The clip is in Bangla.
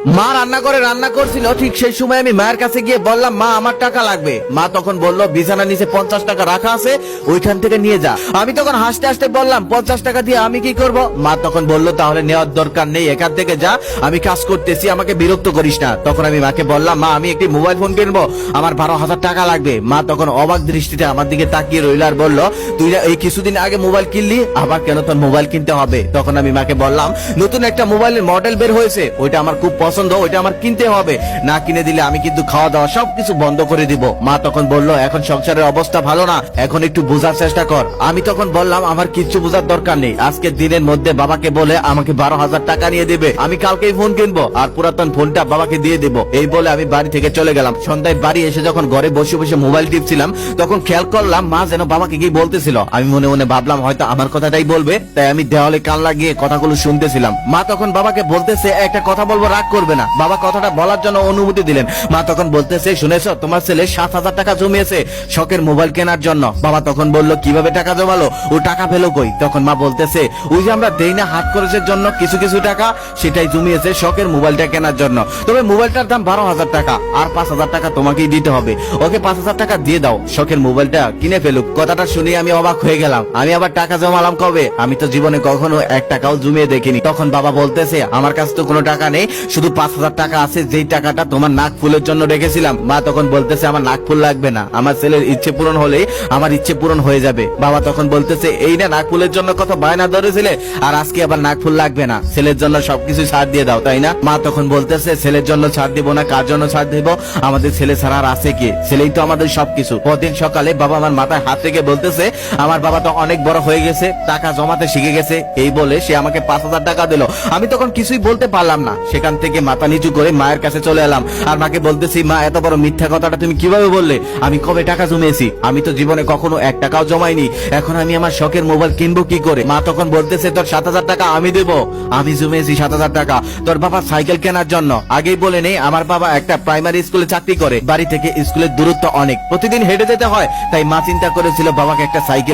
মা রান্না করছিল, ঠিক সেই সময় আমি মায়ের কাছে গিয়ে বললাম, মা আমার টাকা লাগবে। মা তখন বলল, বিছানার নিচে 50 টাকা রাখা আছে, ওইখান থেকে নিয়ে যা। আমি তখন হাসতে হাসতে বললাম, 50 টাকা দিয়ে আমি কি করব? মা তখন বলল, তাহলে নেওয়ার দরকার নেই, এখান থেকে যা, আমি কাজ করতেছি, আমাকে বিরক্ত করিস না। তখন আমি মাকে বললাম, মা আমি একটি মোবাইল ফোন কিনবো, আমার 12,000 টাকা লাগবে। মা তখন অবাক দৃষ্টিতে আমার দিকে তাকিয়ে রইল আর বলল, তুই এই কিছুদিন আগে মোবাইল কিনলি, আবার কেন তোর মোবাইল কিনতে হবে? তখন আমি মাকে বললাম, নতুন একটা মোবাইলের মডেল বের হয়েছে, ওইটা আমার খুব পছন্দ, ওইটা আমার কিনতে হবে, না কিনে দিলে আমি কিন্তু খাওয়া দাওয়া সবকিছু বন্ধ করে দিব। মা তখন বলল, এখন সংসারের অবস্থা ভালো না, এখন একটু বোঝার চেষ্টা কর। আমি তখন বললাম, আমার কিচ্ছু বোঝার দরকার নেই, আজকের দিনের মধ্যে বাবাকে বলে আমাকে 12,000 টাকা নিয়ে দেবে, আমি কালকেই ফোন কিনবো আর পুরাতন ফোনটা বাবাকে দিয়ে দেব। এই বলে আমি বাড়ি থেকে চলে গেলাম। সন্ধ্যায় বাড়ি এসে যখন ঘরে বসে বসে মোবাইল টিপছিলাম, তখন খেয়াল করলাম মা যেন বাবাকে কি বলতেছিল। আমি মনে মনে ভাবলাম হয়তো আমার কথাটাই বলবে, তাই আমি দেওয়ালে কান লাগিয়ে কথাগুলো শুনতেছিলাম। মা তখন বাবাকে বলতেছে, একটা কথা বলবো, রাগ করবে না। বাবা কথাটা বলার জন্য অনুমতি দিলেন। মা তখন বলতেছে, শুনেছো, তোমার ছেলে 7,000 টাকা জমিয়েছে শখের মোবাইল কেনার জন্য। বাবা তখন বলল, কিভাবে টাকা জমালো, ও টাকা পেলো কই? তখন মা বলতেছে, ওই যে আমরা দেই না হাত খরচের জন্য কিছু কিছু টাকা, সেটাই জমিয়েছে শখের মোবাইলটা কেনার জন্য। তবে মোবাইলটার দাম 12,000 টাকা, আর 5,000 টাকা তোমাকেই দিতে হবে। ওকে 5,000 টাকা দিয়ে দাও, শখের মোবাইলটা কিনে ফেলুক। কথাটা শুনে আমি অবাক হয়ে গেলাম। আমি আবার টাকা জমালাম কবে? আমি তো জীবনে কখনো 1 টাকাও জমিয়ে দেখিনি। তখন বাবা বলতেছে, আমার কাছে তো কোনো টাকা নেই, শুধু 5,000 টাকা আছে, যেই টাকাটা তোমার নাক ফুলের জন্য রেখেছিলাম। মা তখন বলতেছে, আমার নাক ফুল লাগবে না, আমার ছেলের ইচ্ছে পূরণ হলেই আমার ইচ্ছে পূরণ হয়ে যাবে। বাবা তখন বলতেছে, এই না নাক ফুলের জন্য কত বায়না ধরেছিলে, আর আজকে আবার নাক ফুল লাগবে না, ছেলের জন্য সবকিছু ছাড় দিয়ে দাও, তাই না? মা তখন বলতেছে, ছেলের জন্য ছাড় দিব না, কার জন্য ছাড় দিব? আমাদের ছেলে ছাড়া আর আছে কি? ছেলেই তো আমাদের সবকিছু। পরদিন সকালে বাবা আমার মাথায় হাত রেখে বলতেছে, আমার বাবা তো অনেক বড় হয়ে গেছে, টাকা জমাতে শিখে গেছে। এই বলে সে আমাকে 5,000 টাকা দিল। আমি তখন কিছুই বলতে পারলাম না। সেখান থেকে মাথা নিচু করে মায়ের কাছে চলে এলাম আর মাকে বলতেছি, মা এত বড় মিথ্যা কথাটা তুমি কিভাবে বললে? আমি কবে টাকা জমিয়েছি? আমি তো জীবনে কখনো 1 টাকাও জমাইনি। এখন আমি আমার শখের মোবাইল কিনবো কি করে? মা তখন বলতেছে, তোর 7,000 টাকা আমি দেবো, আমি জমিয়েছি 7,000 টাকা তোর বাবা সাইকেল কেনার জন্য। আগেই বলে নেই, আমার বাবা একটা প্রাইমারি স্কুলে চাকরি করে, বাড়ি থেকে স্কুলের দূরত্ব অনেক, প্রতিদিন হেঁটে যেতে হয়, তাই মা চিন্তা করেছিল বাবাকে একটা সাইকেল